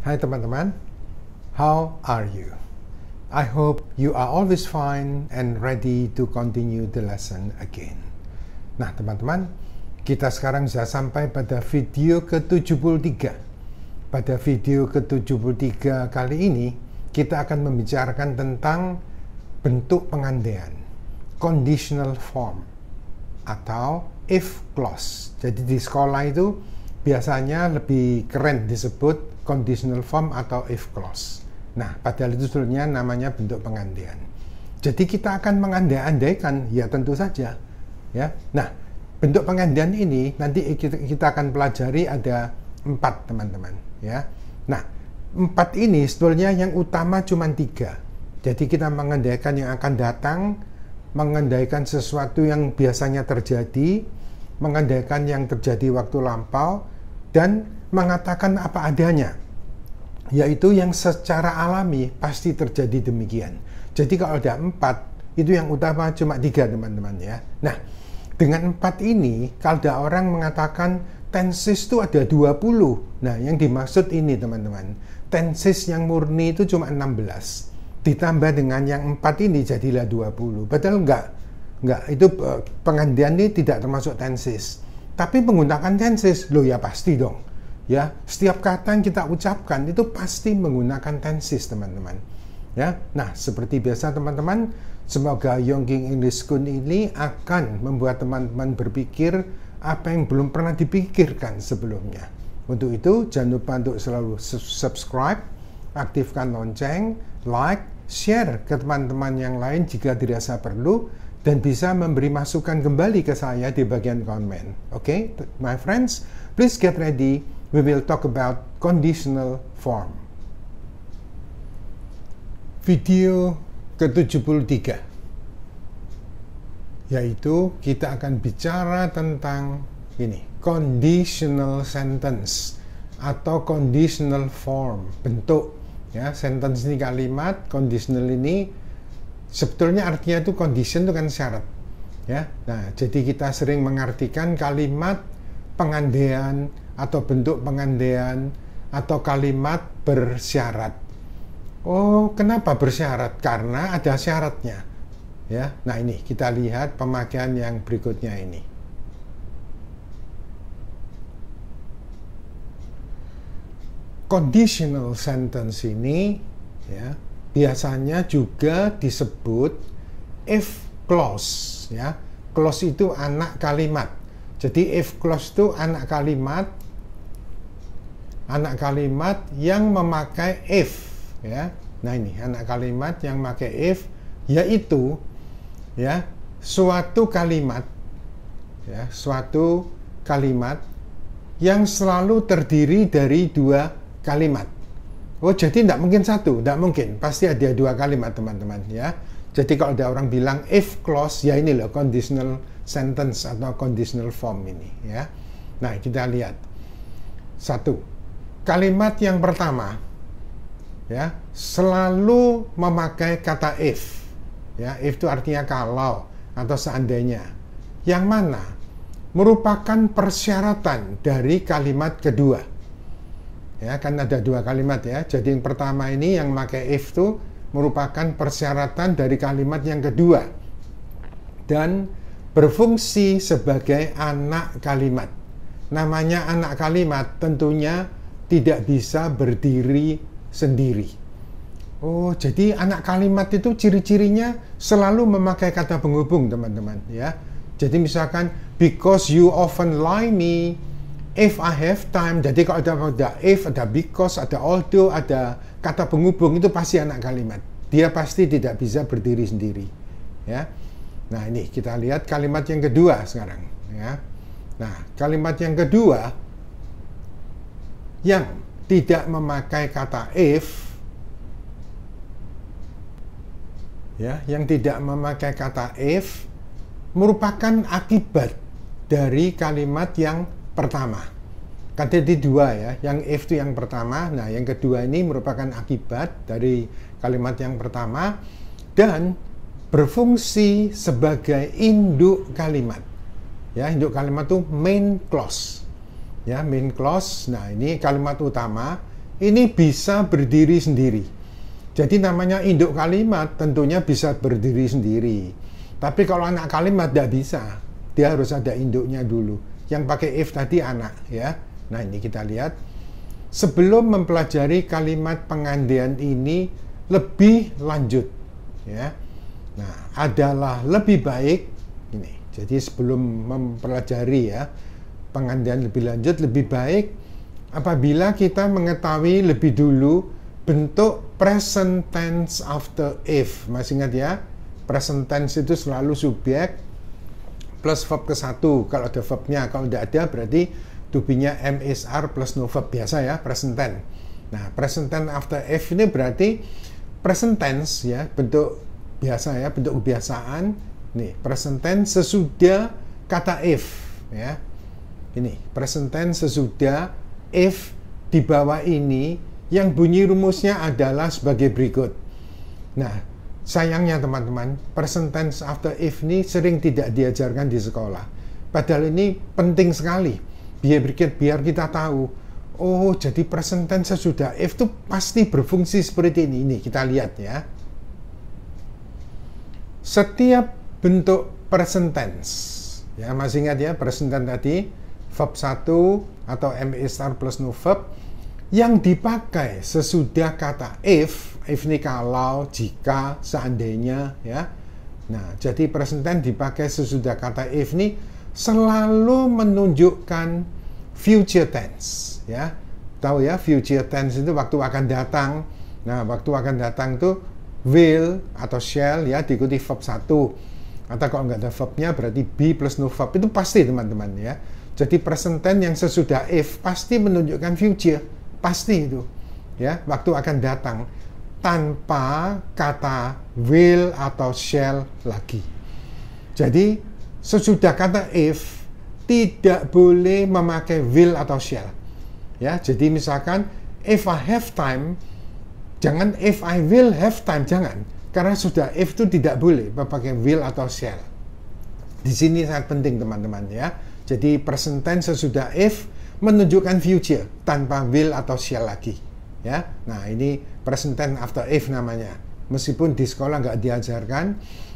Hai teman-teman, how are you? I hope you are always fine and ready to continue the lesson again. Nah teman-teman, kita sekarang sudah sampai pada video ke-73. Pada video ke-73 kali ini, kita akan membicarakan tentang bentuk pengandaian, conditional form, atau if clause. Jadi di sekolah itu biasanya lebih keren disebut conditional form atau if clause. Nah, padahal itu sebetulnya namanya bentuk pengandaian. Jadi kita akan mengandai-andaikan, ya tentu saja. Ya. Nah, bentuk pengandaian ini nanti kita akan pelajari ada 4 teman-teman. Ya. Nah, 4 ini sebetulnya yang utama cuma 3. Jadi kita mengandaikan yang akan datang, mengandaikan sesuatu yang biasanya terjadi, mengandaikan yang terjadi waktu lampau, dan mengatakan apa adanya, yaitu yang secara alami pasti terjadi demikian. Jadi kalau ada 4, itu yang utama cuma 3 teman-teman ya. Nah, dengan 4 ini, kalau ada orang mengatakan tenses itu ada 20, nah yang dimaksud ini teman-teman, tenses yang murni itu cuma 16, ditambah dengan yang 4 ini jadilah 20. Padahal enggak, itu pengandaian ini tidak termasuk tenses. Tapi menggunakan tenses, loh ya pasti dong. Ya, setiap kata yang kita ucapkan itu pasti menggunakan tenses, teman-teman. Ya, nah seperti biasa teman-teman, semoga Yongking English School ini akan membuat teman-teman berpikir apa yang belum pernah dipikirkan sebelumnya. Untuk itu jangan lupa untuk selalu subscribe, aktifkan lonceng, like, share ke teman-teman yang lain jika dirasa perlu, dan bisa memberi masukan kembali ke saya di bagian komen. Oke, my friends, please get ready. We will talk about conditional form. Video ke-73, yaitu kita akan bicara tentang ini, conditional sentence atau conditional form, bentuk ya. Sentence ini kalimat, conditional ini sebetulnya artinya itu condition itu kan syarat ya. Nah, jadi kita sering mengartikan kalimat pengandaian atau bentuk pengandaian atau kalimat bersyarat. Oh, kenapa bersyarat? Karena ada syaratnya. Ya. Nah, ini kita lihat pemakaian yang berikutnya ini. Conditional sentence ini ya, biasanya juga disebut if clause ya. Clause itu anak kalimat. Jadi if clause itu anak kalimat yang memakai if ya. Nah ini anak kalimat yang memakai if, yaitu ya suatu kalimat yang selalu terdiri dari 2 kalimat. Oh, jadi tidak mungkin satu, tidak mungkin, pasti ada 2 kalimat teman-teman ya. Jadi kalau ada orang bilang if clause, ya ini loh conditional sentence atau conditional form ini ya. Nah, kita lihat. 1. Kalimat yang pertama ya, selalu memakai kata if. Ya, if itu artinya kalau atau seandainya. Yang mana merupakan persyaratan dari kalimat kedua. Ya, kan ada 2 kalimat ya. Jadi yang pertama ini yang memakai if itu merupakan persyaratan dari kalimat yang kedua dan berfungsi sebagai anak kalimat. Namanya anak kalimat tentunya tidak bisa berdiri sendiri. Oh, jadi anak kalimat itu ciri-cirinya selalu memakai kata penghubung, teman-teman ya. Jadi misalkan because you often lie me, if I have time. Jadi kalau ada if, ada because, ada although, ada kata penghubung, itu pasti anak kalimat. Dia pasti tidak bisa berdiri sendiri ya. Nah, ini kita lihat kalimat yang kedua sekarang ya. Nah, kalimat yang kedua yang tidak memakai kata if ya, yang tidak memakai kata if merupakan akibat dari kalimat yang pertama. Kan jadi 2 ya, yang if itu yang pertama, nah yang kedua ini merupakan akibat dari kalimat yang pertama dan berfungsi sebagai induk kalimat. Ya, induk kalimat itu main clause. Ya, main clause. Nah, ini kalimat utama ini bisa berdiri sendiri. Jadi namanya induk kalimat tentunya bisa berdiri sendiri. Tapi kalau anak kalimat tidak bisa, dia harus ada induknya dulu. Yang pakai if tadi anak, ya. Nah ini kita lihat. Sebelum mempelajari kalimat pengandaian ini lebih lanjut, ya. Nah adalah lebih baik ini. Jadi sebelum mempelajari ya pengandaian lebih lanjut, lebih baik apabila kita mengetahui lebih dulu bentuk present tense after if. Masih ingat ya? Present tense itu selalu subjek plus verb ke satu. Kalau ada verbnya, kalau tidak ada berarti to be-nya am, is, are plus no verb. Biasa ya, present tense. Nah, present tense after if ini berarti present tense ya, bentuk biasa ya, bentuk kebiasaan. Nih, present tense sesudah kata if ya. Ini, present tense sesudah if di bawah ini yang bunyi rumusnya adalah sebagai berikut. Nah, sayangnya teman-teman, present tense after if ini sering tidak diajarkan di sekolah. Padahal ini penting sekali. Biar kita tahu, oh jadi present tense sesudah if itu pasti berfungsi seperti ini. Ini kita lihat ya. Setiap bentuk present tense, ya masih ingat ya present tense tadi, verb 1 atau am, is, are plus no verb, yang dipakai sesudah kata if ini kalau, jika, seandainya ya. Nah, jadi present tense dipakai sesudah kata if ini selalu menunjukkan future tense ya. Tahu ya, future tense itu waktu akan datang. Nah, waktu akan datang itu will atau shall ya diikuti verb 1. Atau kalau nggak ada verbnya berarti be plus no verb. Itu pasti teman-teman ya. Jadi present tense yang sesudah if pasti menunjukkan future. Pasti itu ya, waktu akan datang tanpa kata will atau shall lagi. Jadi sesudah kata if tidak boleh memakai will atau shall ya. Jadi misalkan if I have time, jangan if I will have time, jangan, karena sudah if itu tidak boleh memakai will atau shall. Di sini sangat penting teman-teman ya. Jadi present tense sesudah if menunjukkan future tanpa will atau shall lagi ya. Nah ini present tense after if namanya, meskipun di sekolah nggak diajarkan,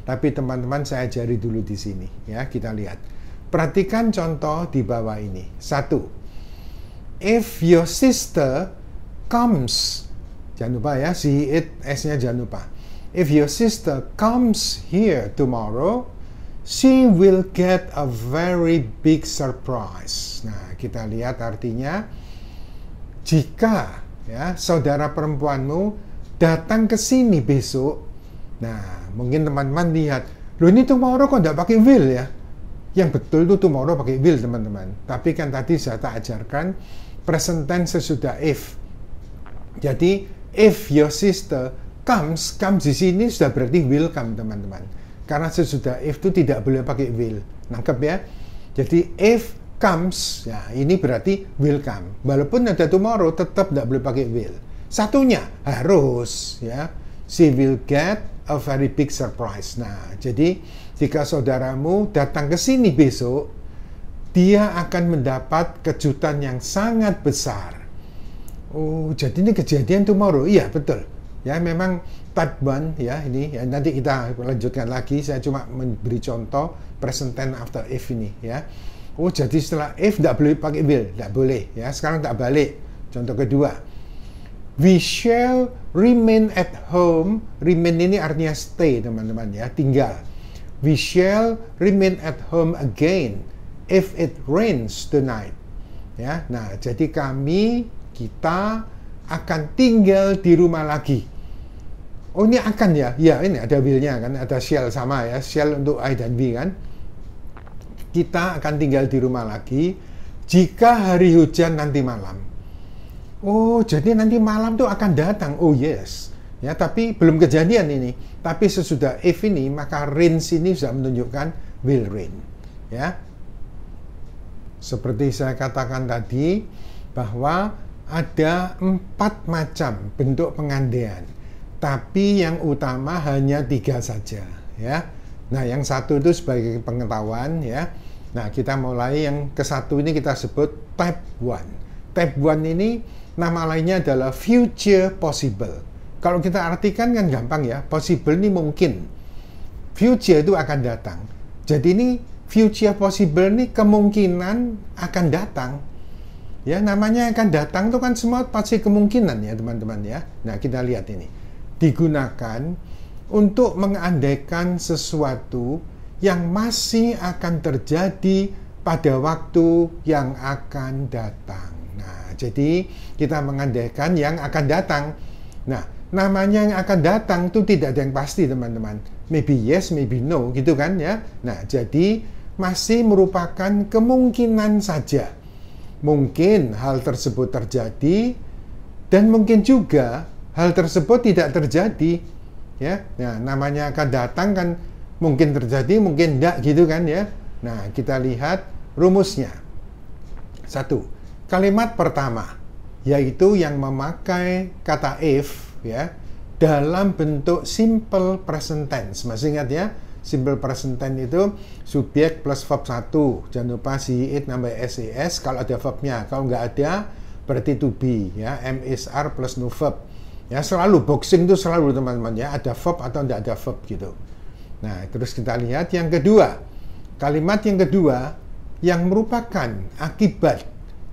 tapi teman-teman saya ajari dulu di sini ya. Kita lihat, perhatikan contoh di bawah ini. 1, if your sister comes, jangan lupa ya, si, it, s-nya jangan lupa. If your sister comes here tomorrow, she will get a very big surprise. Nah, kita lihat artinya, jika ya saudara perempuanmu datang ke sini besok. Nah, mungkin teman-teman lihat, loh ini tomorrow kok nggak pakai will ya? Yang betul itu tomorrow pakai will teman-teman. Tapi kan tadi saya tak ajarkan present tense sesudah if. Jadi if your sister comes di sini sudah berarti will come teman-teman. Karena sesudah if itu tidak boleh pakai will. Nangkep ya? Jadi if comes, ya ini berarti will come. Walaupun ada tomorrow, tetap tidak boleh pakai will. Satunya harus, ya. She will get a very big surprise. Nah, jadi jika saudaramu datang ke sini besok, dia akan mendapat kejutan yang sangat besar. Oh, jadi ini kejadian tomorrow. Iya, betul. Ya, memang type 1 ya ini ya, nanti kita lanjutkan lagi. Saya cuma memberi contoh present tense after if ini ya. Oh, jadi setelah if tidak boleh pakai will, tidak boleh ya. Sekarang tak balik. Contoh kedua, we shall remain at home. Remain ini artinya stay teman-teman ya, tinggal. We shall remain at home again if it rains tonight. Ya, nah jadi kita akan tinggal di rumah lagi. Oh ini akan ya, ya ini ada will-nya kan, ada shall sama ya, shall untuk I dan we kan. Kita akan tinggal di rumah lagi jika hari hujan nanti malam. Oh jadi nanti malam tuh akan datang, oh yes. Ya tapi belum kejadian ini. Tapi sesudah if ini maka rains ini sudah menunjukkan will rain. Ya. Seperti saya katakan tadi bahwa ada 4 macam bentuk pengandaian. Tapi yang utama hanya 3 saja, ya. Nah, yang satu itu sebagai pengetahuan, ya. Nah, kita mulai yang ke-1 ini kita sebut type 1. Type 1 ini nama lainnya adalah future possible. Kalau kita artikan kan gampang ya, possible ini mungkin, future itu akan datang. Jadi ini future possible ini kemungkinan akan datang. Ya, namanya akan datang itu kan semua pasti kemungkinan ya teman-teman ya. Nah, kita lihat ini. Digunakan untuk mengandaikan sesuatu yang masih akan terjadi pada waktu yang akan datang. Nah, jadi kita mengandaikan yang akan datang. Nah, namanya yang akan datang itu tidak ada yang pasti teman-teman. Maybe yes, maybe no gitu kan ya. Nah, jadi masih merupakan kemungkinan saja. Mungkin hal tersebut terjadi dan mungkin juga hal tersebut tidak terjadi ya. Nah, namanya akan datang kan mungkin terjadi, mungkin tidak gitu kan ya. Nah, kita lihat rumusnya. 1. Kalimat pertama yaitu yang memakai kata if ya dalam bentuk simple present tense. Masih ingat ya? Simple present tense itu subjek plus verb 1. Jangan lupa si it nambah ses kalau ada verbnya. Kalau nggak ada berarti to be ya. Am is are plus no verb. Ya, selalu boxing itu selalu teman-teman ya, ada verb atau nggak ada verb gitu. Nah, terus kita lihat yang kedua. Kalimat yang kedua yang merupakan akibat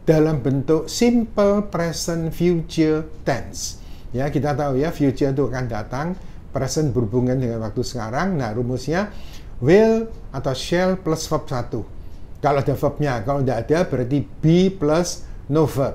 dalam bentuk simple present future tense. Ya, kita tahu ya future itu akan datang, present berhubungan dengan waktu sekarang. Nah, rumusnya will atau shall plus verb 1. Kalau ada verbnya, kalau tidak ada berarti be plus no verb.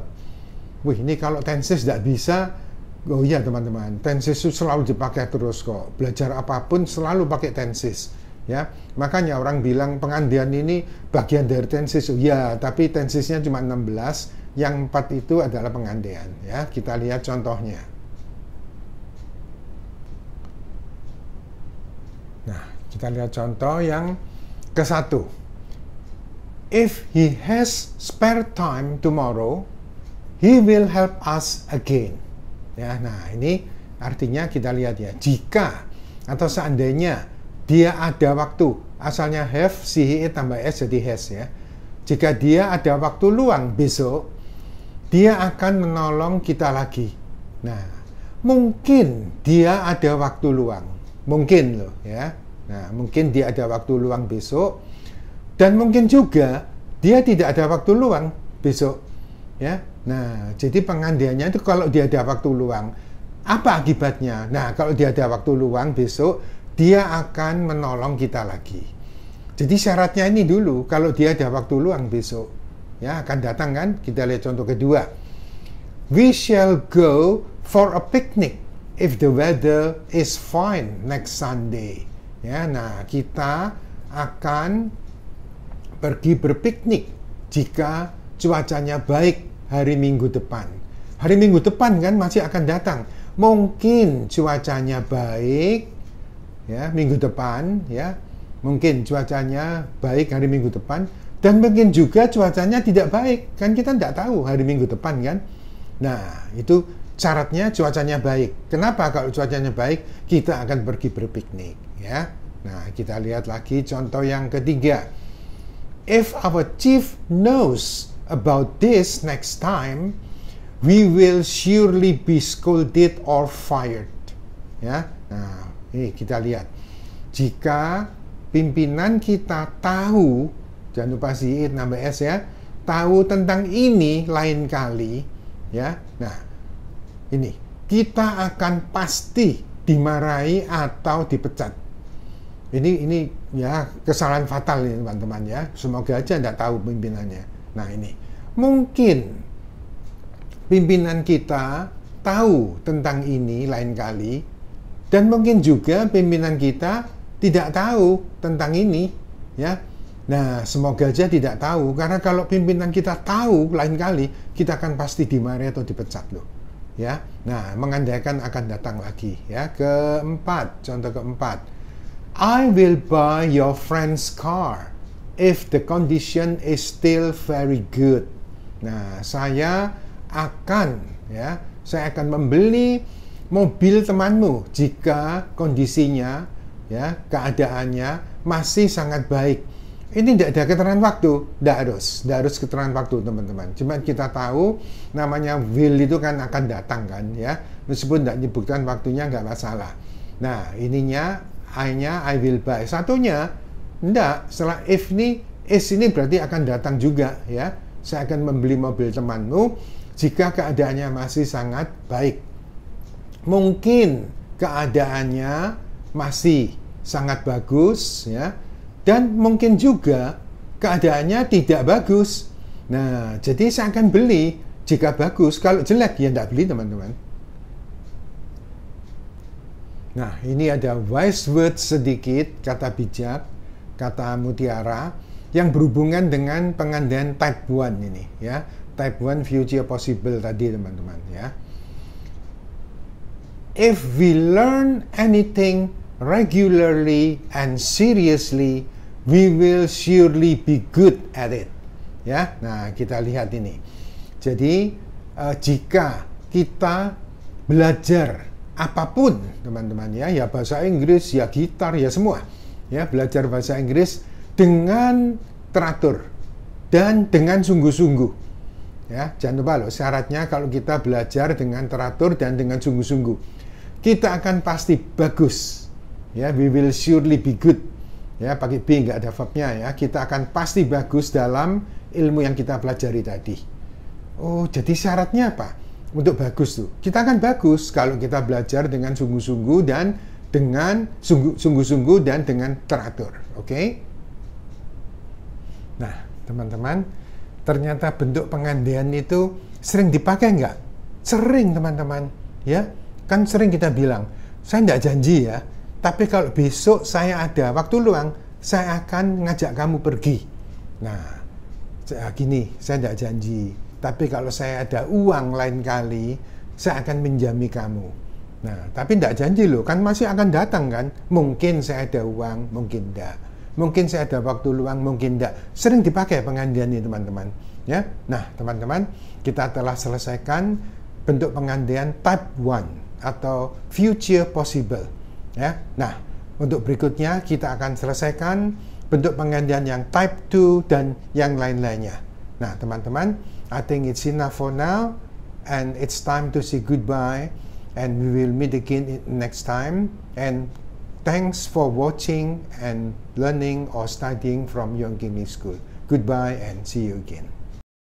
Wih, ini kalau tenses tidak bisa. Oh iya teman-teman, tenses itu selalu dipakai terus kok. Belajar apapun selalu pakai tenses. Ya, makanya orang bilang pengandaian ini bagian dari tenses. Ya, tapi tensesnya cuma 16, yang 4 itu adalah pengandaian. Ya, kita lihat contohnya. Nah, kita lihat contoh yang ke-1. If he has spare time tomorrow, he will help us again. Ya, nah ini artinya kita lihat ya, jika atau seandainya dia ada waktu, asalnya have, si, he, it tambah s jadi has ya. Jika dia ada waktu luang besok, dia akan menolong kita lagi. Nah, mungkin dia ada waktu luang. Mungkin loh ya. Nah, mungkin dia ada waktu luang besok dan mungkin juga dia tidak ada waktu luang besok ya. Nah, jadi pengandaiannya itu kalau dia ada waktu luang, apa akibatnya? Nah, kalau dia ada waktu luang besok, dia akan menolong kita lagi. Jadi syaratnya ini dulu, kalau dia ada waktu luang besok, ya akan datang kan? Kita lihat contoh kedua. We shall go for a picnic if the weather is fine next Sunday. Ya, nah kita akan pergi berpiknik jika cuacanya baik hari Minggu depan. Hari Minggu depan kan masih akan datang. Mungkin cuacanya baik ya minggu depan ya. Mungkin cuacanya baik hari Minggu depan dan mungkin juga cuacanya tidak baik. Kan kita tidak tahu hari Minggu depan kan. Nah, itu syaratnya cuacanya baik. Kenapa kalau cuacanya baik kita akan pergi berpiknik ya. Nah, kita lihat lagi contoh yang ketiga. If our chief knows about this next time, we will surely be scolded or fired. Ya, nah ini kita lihat. Jika pimpinan kita tahu, jangan lupa si it nambah s ya, tahu tentang ini lain kali, ya. Nah, ini kita akan pasti dimarahi atau dipecat. Ini ya kesalahan fatal ini teman-teman ya. Semoga aja tidak tahu pimpinannya. Nah ini mungkin pimpinan kita tahu tentang ini lain kali dan mungkin juga pimpinan kita tidak tahu tentang ini ya. Nah semoga aja tidak tahu, karena kalau pimpinan kita tahu lain kali kita akan pasti dimarahi atau dipecat loh ya. Nah mengandaikan akan datang lagi ya. Keempat, contoh keempat, I will buy your friend's car if the condition is still very good. Nah, saya akan membeli mobil temanmu jika kondisinya ya, keadaannya masih sangat baik. Ini tidak ada keterangan waktu, tidak harus keterangan waktu teman-teman. Cuma kita tahu namanya will itu kan akan datang kan ya, meskipun tidak menyebutkan waktunya nggak masalah. Nah ininya I-nya I will buy. Satunya enggak, setelah if ini is ini berarti akan datang juga ya. Saya akan membeli mobil temanmu jika keadaannya masih sangat baik. Mungkin keadaannya masih sangat bagus ya. Dan mungkin juga keadaannya tidak bagus. Nah, jadi saya akan beli jika bagus. Kalau jelek, ya tidak beli, teman-teman. Nah, ini ada wise word sedikit, kata bijak, kata mutiara, yang berhubungan dengan pengandaian type 1 ini. Ya, type 1 future possible tadi, teman-teman. Ya. If we learn anything regularly and seriously, we will surely be good at it. Ya, nah kita lihat ini. Jadi jika kita belajar apapun, teman-teman ya bahasa Inggris, ya gitar, ya semua, ya belajar bahasa Inggris dengan teratur dan dengan sungguh-sungguh. Ya, jangan lupa loh syaratnya kalau kita belajar dengan teratur dan dengan sungguh-sungguh, kita akan pasti bagus. Ya, we will surely be good. Ya, pakai B nggak ada verbnya ya. Kita akan pasti bagus dalam ilmu yang kita pelajari tadi. Oh, jadi syaratnya apa? Untuk bagus tuh. Kita akan bagus kalau kita belajar dengan sungguh-sungguh dan dengan sungguh-sungguh dan dengan teratur. Oke? Nah, teman-teman, ternyata bentuk pengandaian itu sering dipakai nggak? Sering, teman-teman. Ya, kan sering kita bilang, saya nggak janji ya. Tapi kalau besok saya ada waktu luang, saya akan ngajak kamu pergi. Nah, gini, saya tidak janji. Tapi kalau saya ada uang lain kali, saya akan menjami kamu. Nah, tapi tidak janji loh, kan masih akan datang kan. Mungkin saya ada uang, mungkin tidak. Mungkin saya ada waktu luang, mungkin tidak. Sering dipakai pengandaian ini, teman-teman. Ya, nah, teman-teman, kita telah selesaikan bentuk pengandaian type 1 atau future possible. Ya, nah untuk berikutnya kita akan selesaikan bentuk pengandaian yang type 2 dan yang lain-lainnya. Nah teman-teman, I think it's enough for now and it's time to say goodbye and we will meet again next time, and thanks for watching and learning or studying from Yongkini School. Goodbye and see you again.